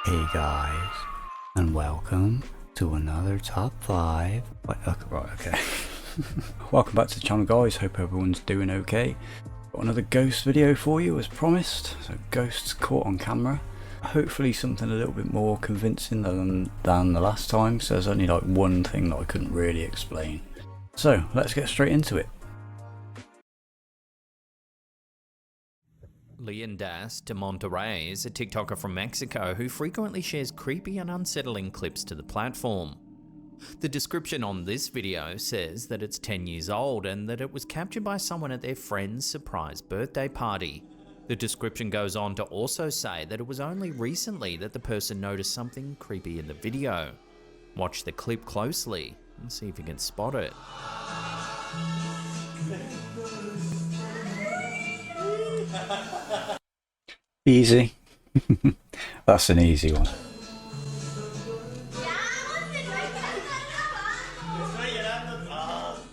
Hey guys, and welcome to another top 5. Wait, okay, right, okay. Welcome back to the channel, guys. Hope everyone's doing okay. Got another ghost video for you as promised. So ghosts caught on camera. Hopefully something a little bit more convincing than the last time, so there's only like one thing that I couldn't really explain. So let's get straight into it. Leonidas de Monterrey is a TikToker from Mexico who frequently shares creepy and unsettling clips to the platform. The description on this video says that it's 10 years old and that it was captured by someone at their friend's surprise birthday party. The description goes on to also say that it was only recently that the person noticed something creepy in the video. Watch the clip closely and see if you can spot it. Easy. That's an easy one.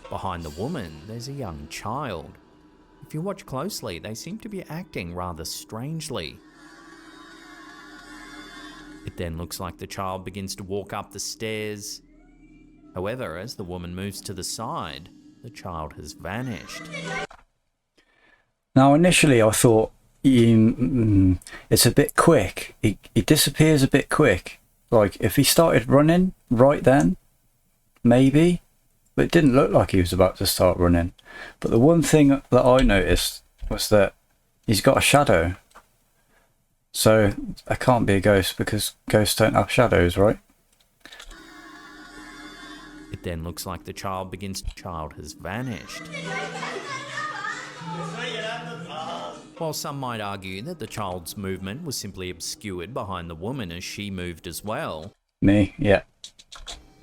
Behind the woman, there's a young child. If you watch closely, they seem to be acting rather strangely. It then looks like the child begins to walk up the stairs. However, as the woman moves to the side, the child has vanished. Now initially I thought it's a bit quick. He disappears a bit quick. Like if he started running right then, maybe. But it didn't look like he was about to start running. But the one thing that I noticed was that he's got a shadow. So that can't be a ghost because ghosts don't have shadows, right? It then looks like the child has vanished. While some might argue that the child's movement was simply obscured behind the woman as she moved as well. Me, yeah.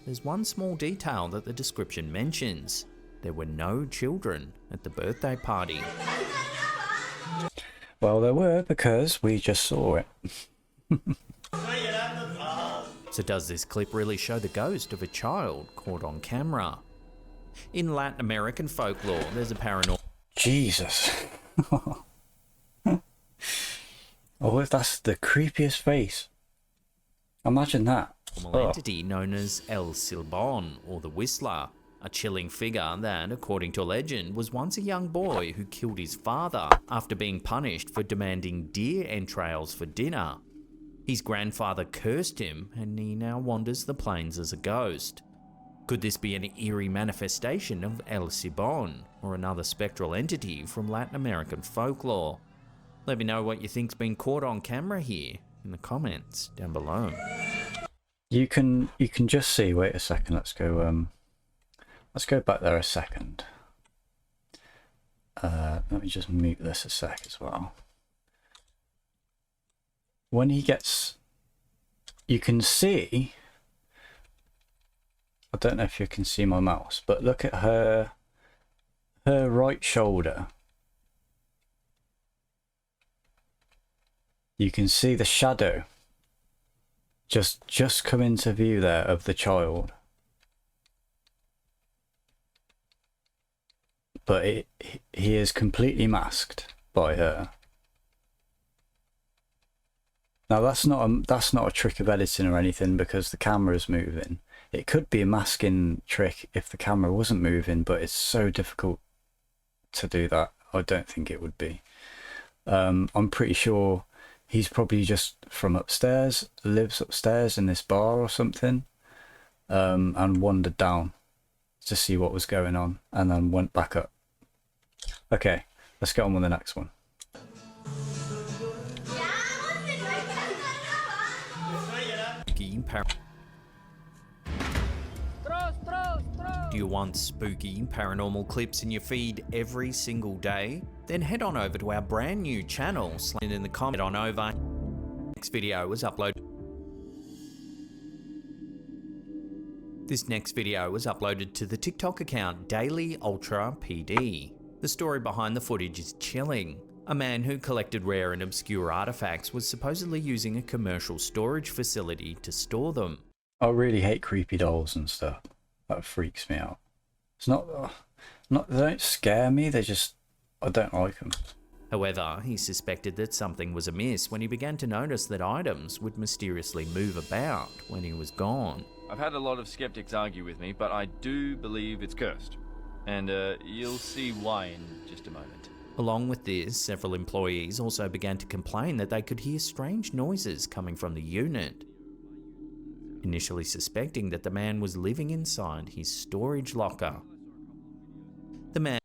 There's one small detail that the description mentions. There were no children at the birthday party. Well, there were because we just saw it. So does this clip really show the ghost of a child caught on camera? In Latin American folklore, there's a paranormal... Jesus. Oh, that's the creepiest face. Imagine that. entity known as El Silbón, or the Whistler, a chilling figure that, according to legend, was once a young boy who killed his father after being punished for demanding deer entrails for dinner. His grandfather cursed him, and he now wanders the plains as a ghost. Could this be an eerie manifestation of El Silbón, or another spectral entity from Latin American folklore? Let me know what you think's been caught on camera here in the comments down below. You can just see. Wait a second. Let's go back there a second. Let me just mute this a sec as well. When he gets, you can see. I don't know if you can see my mouse, but look at her right shoulder. You can see the shadow just come into view there of the child. But he is completely masked by her. Now that's not a trick of editing or anything because the camera's moving. It could be a masking trick if the camera wasn't moving, but it's so difficult to do that. I don't think it would be. I'm pretty sure he's probably just from upstairs, lives upstairs in this bar or something, and wandered down to see what was going on and then went back up. Okay, let's get on with the next one. Do you want spooky paranormal clips in your feed every single day? Then head on over to our brand new channel, slide in the comment on over. Next video was uploaded. This next video was uploaded to the TikTok account Daily Ultra PD. The story behind the footage is chilling. A man who collected rare and obscure artifacts was supposedly using a commercial storage facility to store them. I really hate creepy dolls and stuff. That freaks me out. It's not, they don't scare me, they just, I don't like them. However, he suspected that something was amiss when he began to notice that items would mysteriously move about when he was gone. I've had a lot of skeptics argue with me, but I do believe it's cursed. And you'll see why in just a moment. Along with this, several employees also began to complain that they could hear strange noises coming from the unit, initially suspecting that the man was living inside his storage locker. The man...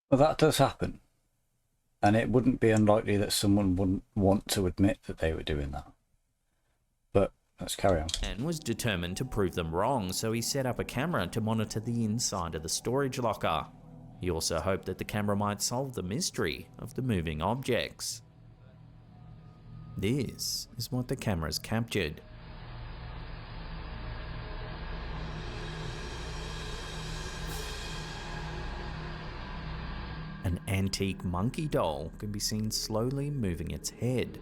Well, that does happen. And it wouldn't be unlikely that someone wouldn't want to admit that they were doing that. But let's carry on. Was determined to prove them wrong, so he set up a camera to monitor the inside of the storage locker. He also hoped that the camera might solve the mystery of the moving objects. This is what the cameras captured. An antique monkey doll can be seen slowly moving its head.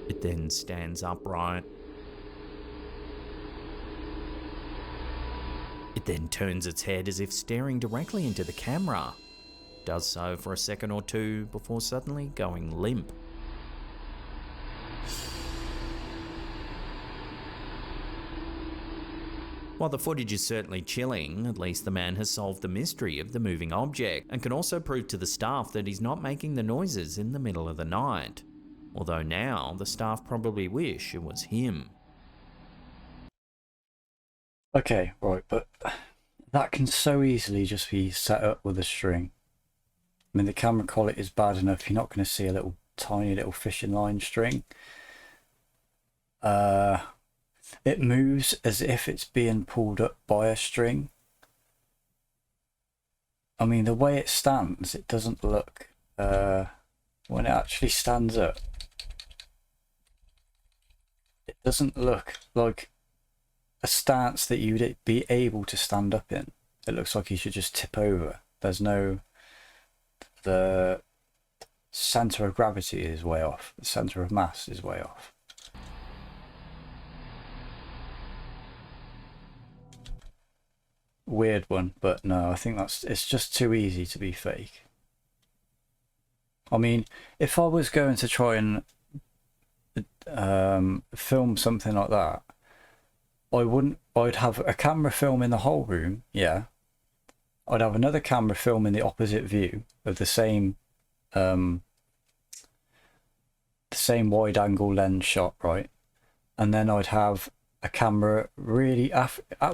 It then stands upright. It then turns its head as if staring directly into the camera. Does so for a second or two before suddenly going limp. While the footage is certainly chilling, at least the man has solved the mystery of the moving object and can also prove to the staff that he's not making the noises in the middle of the night. Although now, the staff probably wish it was him. Okay, right, but that can so easily just be set up with a string. I mean, the camera quality is bad enough, you're not going to see a little tiny little fishing line string. It moves as if it's being pulled up by a string. I mean, the way it stands, it doesn't look, when it actually stands up, it doesn't look like a stance that you'd be able to stand up in. It looks like you should just tip over. There's no... The centre of gravity is way off. The centre of mass is way off. Weird one, but no, I think it's just too easy to be fake. I mean, if I was going to try and film something like that, I'd have a camera film in the whole room, yeah. I'd have another camera film in the opposite view of the same wide angle lens shot, right? And then I'd have a camera really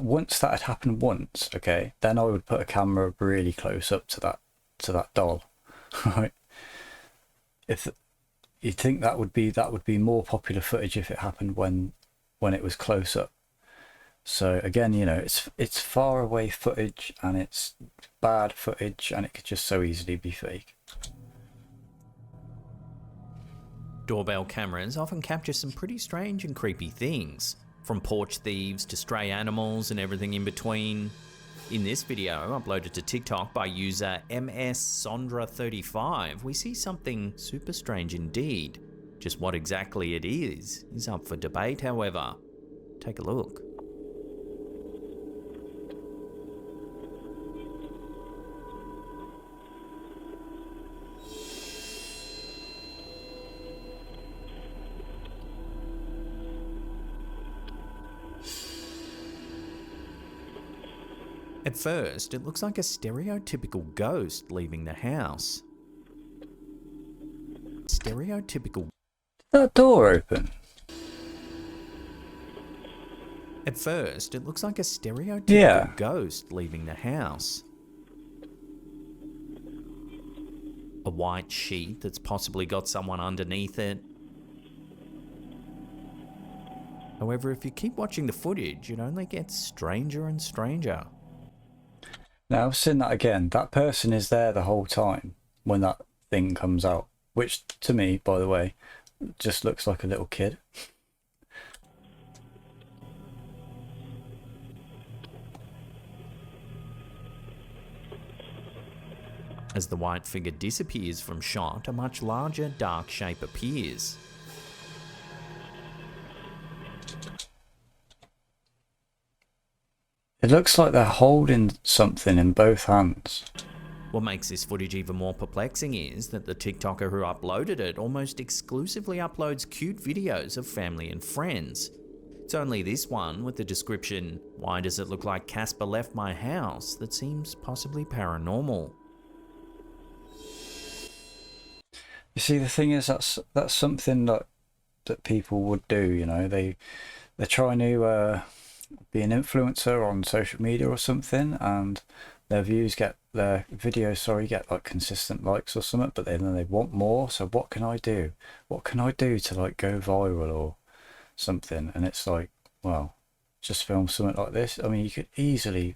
once that had happened once, okay, then I would put a camera really close up to that doll, right? If you think that would be more popular footage if it happened when it was close up. So again, you know, it's far away footage and it's bad footage and it could just so easily be fake. Doorbell cameras often capture some pretty strange and creepy things, from porch thieves to stray animals and everything in between. In this video, uploaded to TikTok by user MSSondra35, we see something super strange indeed. Just what exactly it is up for debate, however. Take a look. At first, it looks like a stereotypical ghost leaving the house. Stereotypical... That door open? At first, it looks like a stereotypical ghost leaving the house. A white sheet that's possibly got someone underneath it. However, if you keep watching the footage, it only gets stranger and stranger. Now I've seen that again. That person is there the whole time when that thing comes out, which to me, by the way, just looks like a little kid. As the white figure disappears from shot, a much larger dark shape appears. It It looks like they're holding something in both hands. What makes this footage even more perplexing is that the TikToker who uploaded it almost exclusively uploads cute videos of family and friends. It's only this one with the description, "Why does it look like Casper left my house?" that seems possibly paranormal. You see, the thing is, that's something that people would do. You know, they're trying to be an influencer on social media or something, and their videos get like consistent likes or something, but then they want more. So what can I do? What can I do to like go viral or something? And it's like, well, just film something like this. I mean, you could easily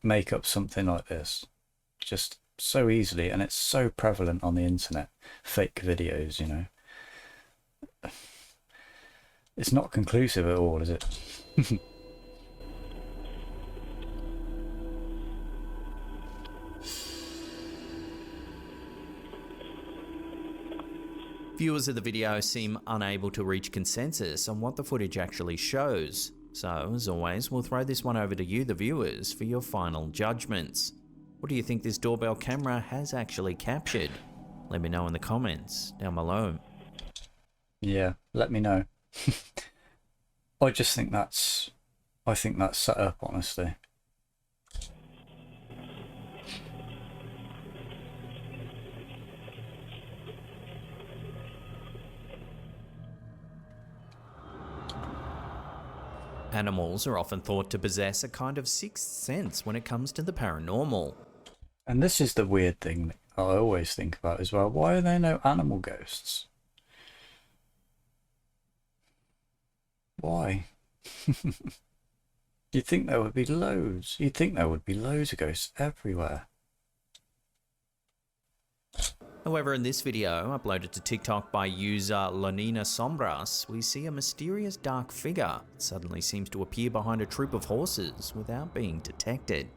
make up something like this, just so easily, and it's so prevalent on the internet. Fake videos, you know. It's not conclusive at all, is it? Viewers of the video seem unable to reach consensus on what the footage actually shows. So, as always, we'll throw this one over to you, the viewers, for your final judgments. What do you think this doorbell camera has actually captured? Let me know in the comments down below. Yeah, let me know. I think that's set up, honestly. Animals are often thought to possess a kind of sixth sense when it comes to the paranormal. And this is the weird thing that I always think about as well. Why are there no animal ghosts? Why? You'd think there would be loads. You'd think there would be loads of ghosts everywhere. However, in this video, uploaded to TikTok by user Lonina Sombras, we see a mysterious dark figure that suddenly seems to appear behind a troop of horses without being detected.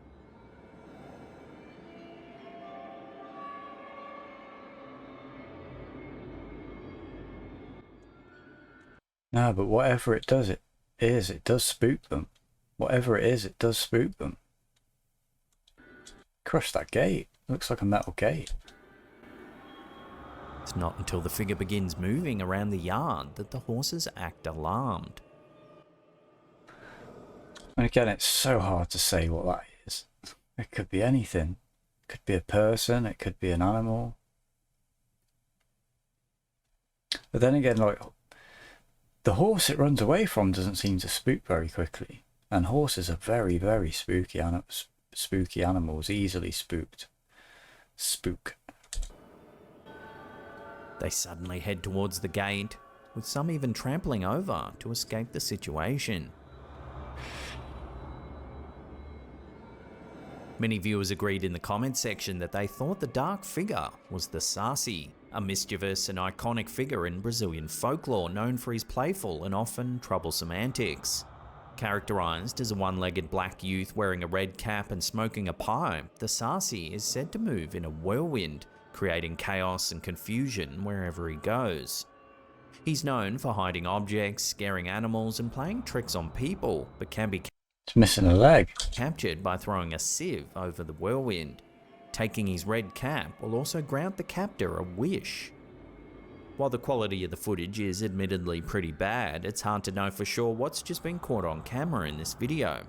No, but whatever it does, it does spook them. Whatever it is, it does spook them. Crush that gate. Looks like a metal gate. It's not until the figure begins moving around the yard that the horses act alarmed. And again, it's so hard to say what that is. It could be anything. It could be a person, it could be an animal. But then again, like, the horse it runs away from doesn't seem to spook very quickly. And horses are very, very spooky animals, easily spooked. Spook. They suddenly head towards the gate, with some even trampling over to escape the situation. Many viewers agreed in the comment section that they thought the dark figure was the Saci, a mischievous and iconic figure in Brazilian folklore known for his playful and often troublesome antics. Characterized as a one-legged black youth wearing a red cap and smoking a pipe, the Saci is said to move in a whirlwind, creating chaos and confusion wherever he goes. He's known for hiding objects, scaring animals, and playing tricks on people, but can be It's missing a leg. captured by throwing a sieve over the whirlwind. Taking his red cap will also grant the captor a wish. While the quality of the footage is admittedly pretty bad, it's hard to know for sure what's just been caught on camera in this video.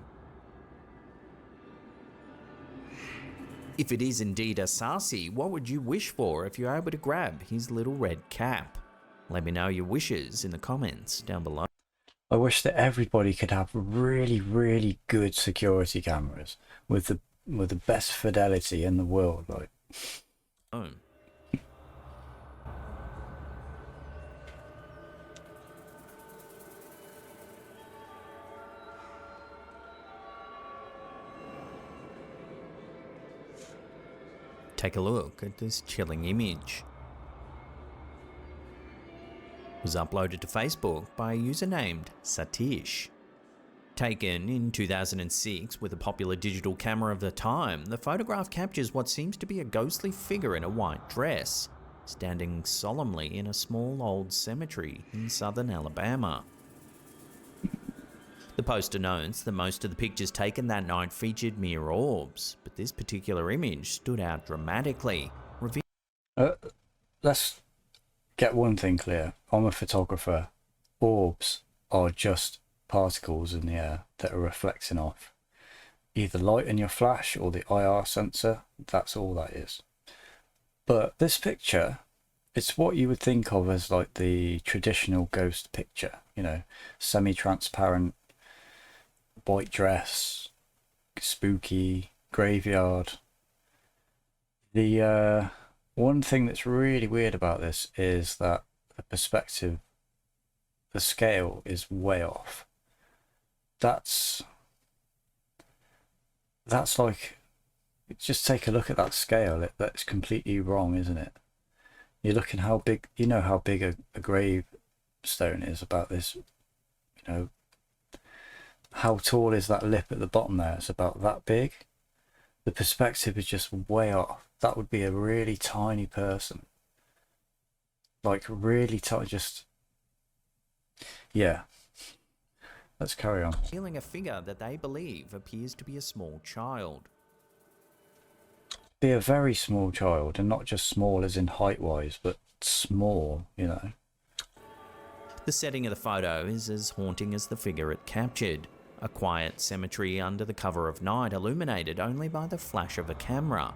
If it is indeed a Saci, what would you wish for if you're able to grab his little red cap? Let me know your wishes in the comments down below. I wish that everybody could have really, really good security cameras with the best fidelity in the world. Like, Oh. Take a look at this chilling image. It was uploaded to Facebook by a user named Satish. Taken in 2006 with a popular digital camera of the time, the photograph captures what seems to be a ghostly figure in a white dress, standing solemnly in a small old cemetery in southern Alabama. The poster notes that most of the pictures taken that night featured mere orbs, but this particular image stood out dramatically, revealing Let's get one thing clear. I'm a photographer. Orbs are just particles in the air that are reflecting off either light in your flash or the IR sensor. That's all that is. But this picture, it's what you would think of as like the traditional ghost picture, you know, semi-transparent, white dress, spooky, graveyard. The one thing that's really weird about this is that the perspective, the scale is way off. That's like, just take a look at that scale. That's completely wrong, isn't it? You're looking how big, you know how big a gravestone is about this, you know, how tall is that lip at the bottom there? It's about that big. The perspective is just way off. That would be a really tiny person. Like really tiny, just, yeah. Let's carry on. a figure that they believe appears to be a small child. Be a very small child, and not just small as in height-wise, but small, you know. The setting of the photo is as haunting as the figure it captured. A quiet cemetery under the cover of night, illuminated only by the flash of a camera.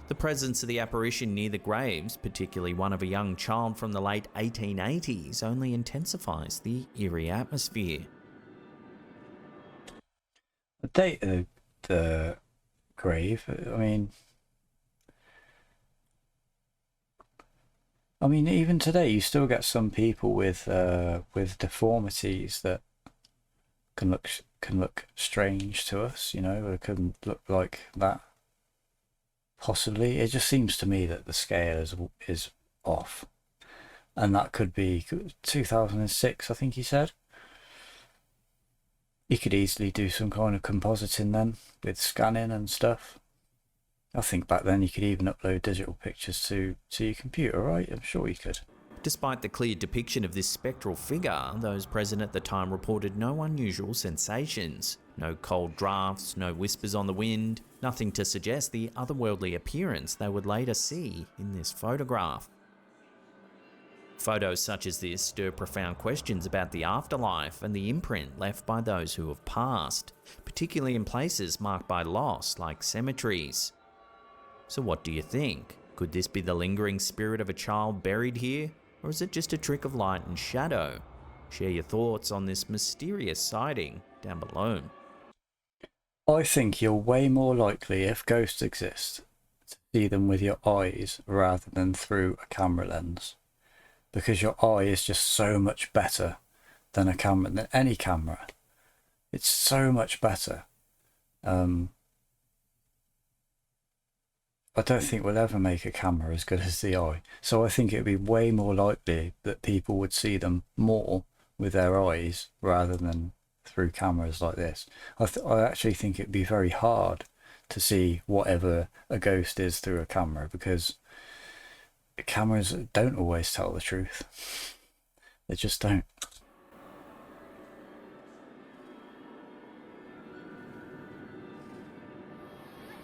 The presence of the apparition near the graves, particularly one of a young child from the late 1880s, only intensifies the eerie atmosphere. The date of the grave, I mean, even today you still get some people with deformities that can look strange to us, you know, or can look like that. Possibly, it just seems to me that the scale is off, and that could be 2006. I think he said. You could easily do some kind of compositing then with scanning and stuff. I think back then you could even upload digital pictures to your computer, right? I'm sure you could. Despite the clear depiction of this spectral figure, those present at the time reported no unusual sensations. No cold drafts, no whispers on the wind, nothing to suggest the otherworldly appearance they would later see in this photograph. Photos such as this stir profound questions about the afterlife and the imprint left by those who have passed, particularly in places marked by loss like cemeteries. So what do you think? Could this be the lingering spirit of a child buried here? Or is it just a trick of light and shadow? Share your thoughts on this mysterious sighting down below. I think you're way more likely, if ghosts exist, to see them with your eyes rather than through a camera lens. Because your eye is just so much better than a camera, than any camera. It's so much better. I don't think we'll ever make a camera as good as the eye. So I think it would be way more likely that people would see them more with their eyes rather than through cameras like this. I actually think it'd be very hard to see whatever a ghost is through a camera, because cameras don't always tell the truth. They just don't.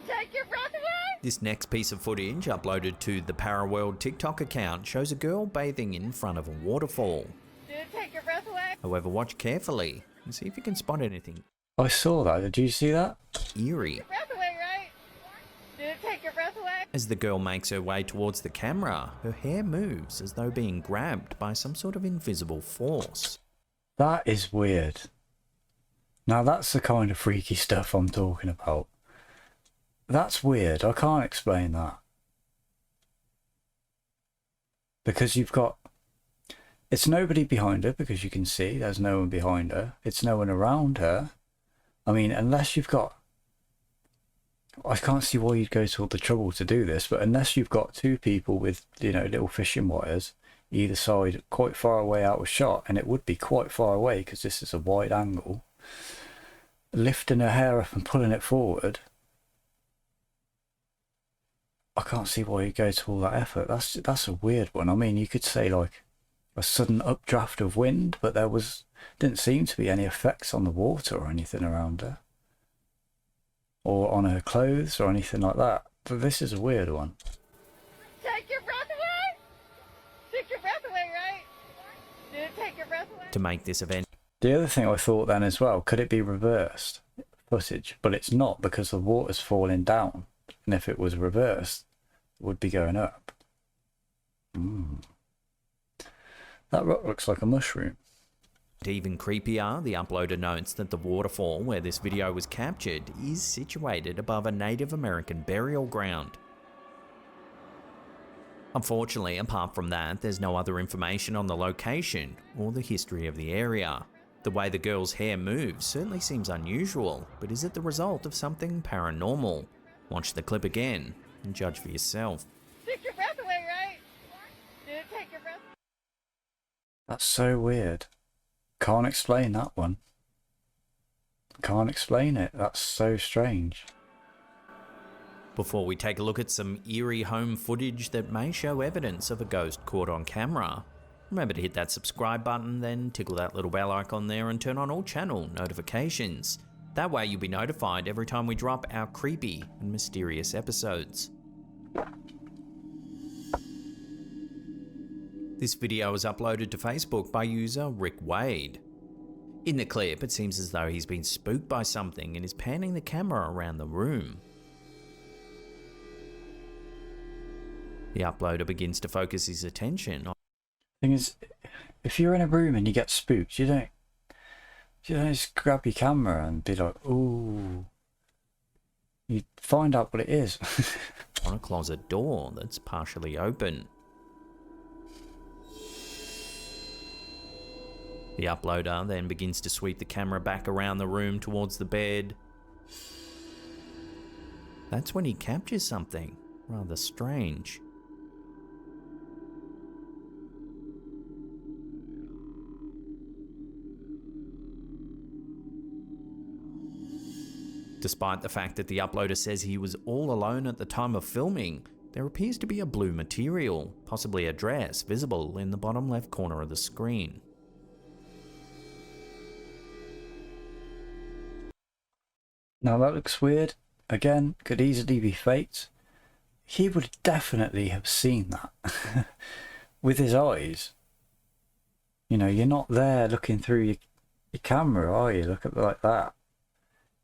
Take your breath away! This next piece of footage, uploaded to the Paraworld TikTok account, shows a girl bathing in front of a waterfall. Dude, take your breath away! However, watch carefully and see if you can spot anything I saw that. Did you see that? eerie. Your breath away, right? Dude, take your breath away! As the girl makes her way towards the camera, her hair moves as though being grabbed by some sort of invisible force. That is weird. Now that's the kind of freaky stuff I'm talking about. That's weird. I can't explain that. Because you've got... It's nobody behind her, because you can see there's no one behind her. It's no one around her. I mean, unless you've got... I can't see why you'd go to all the trouble to do this, but unless you've got two people with, you know, little fishing wires either side quite far away out of shot, and it would be quite far away because this is a wide angle, lifting her hair up and pulling it forward, I can't see why you go to all that effort. That's a weird one. I mean, you could say like a sudden updraft of wind, but didn't seem to be any effects on the water or anything around her, or on her clothes or anything like that. But this is a weird one. Take your breath away? Take your breath away, right? Did it take your breath away? To make this event The other thing I thought then as well, could it be reversed footage? But it's not, because the water's falling down, and if it was reversed, it would be going up. That rock looks like a mushroom. even creepier, the uploader notes that the waterfall where this video was captured is situated above a Native American burial ground. Unfortunately, apart from that, there's no other information on the location or the history of the area. The way the girl's hair moves certainly seems unusual, but is it the result of something paranormal? Watch the clip again and judge for yourself. Took your breath away, right? Did it take your breath? That's so weird. Can't explain that one. Can't explain it. That's so strange. Before we take a look at some eerie home footage that may show evidence of a ghost caught on camera, remember to hit that subscribe button, then tickle that little bell icon there and turn on all channel notifications. That way you'll be notified every time we drop our creepy and mysterious episodes. This video was uploaded to Facebook by user Rick Wade. In the clip, it seems as though he's been spooked by something and is panning the camera around the room. The uploader begins to focus his attention on... Thing is, if you're in a room and you get spooked, you don't just grab your camera and be like, ooh. You find out what it is. on a closet door that's partially open. The uploader then begins to sweep the camera back around the room towards the bed. That's when he captures something rather strange. Despite the fact that the uploader says he was all alone at the time of filming, there appears to be a blue material, possibly a dress, visible in the bottom left corner of the screen. Now that looks weird. Again, could easily be faked. He would definitely have seen that with his eyes. You know, you're not there looking through your camera, are you? Look at it like that.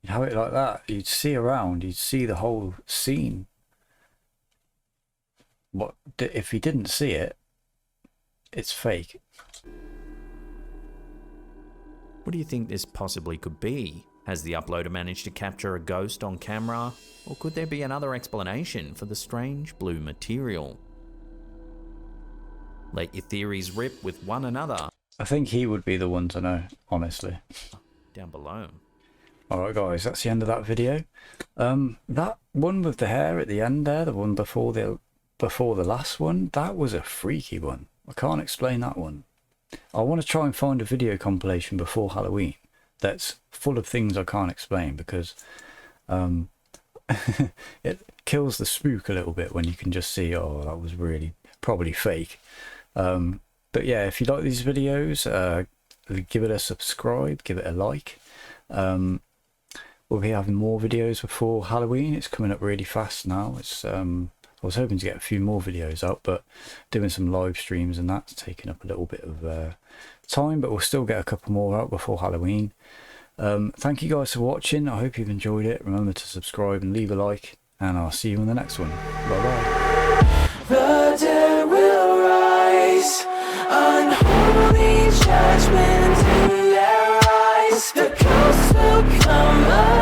You'd have it like that. You'd see around. You'd see the whole scene. What if he didn't see it? It's fake. What do you think this possibly could be? Has the uploader managed to capture a ghost on camera? Or could there be another explanation for the strange blue material? Let your theories rip with one another I think he would be the one to know, honestly. down below. Alright guys, that's the end of that video. That one with the hair at the end there, the one before the last one, that was a freaky one. I can't explain that one. I want to try and find a video compilation before Halloween that's full of things I can't explain, because it kills the spook a little bit when you can just see, oh, that was really probably fake. But yeah, if you like these videos, give it a subscribe, give it a like. We'll be having more videos before Halloween. It's coming up really fast now. It's I was hoping to get a few more videos up, but doing some live streams and that's taking up a little bit of time, but we'll still get a couple more out before Halloween. Thank you guys for watching. I hope you've enjoyed it. Remember to subscribe and leave a like, and I'll see you in the next one. Bye bye. The dead will rise, unholy judgment in their eyes. The ghosts will come alive.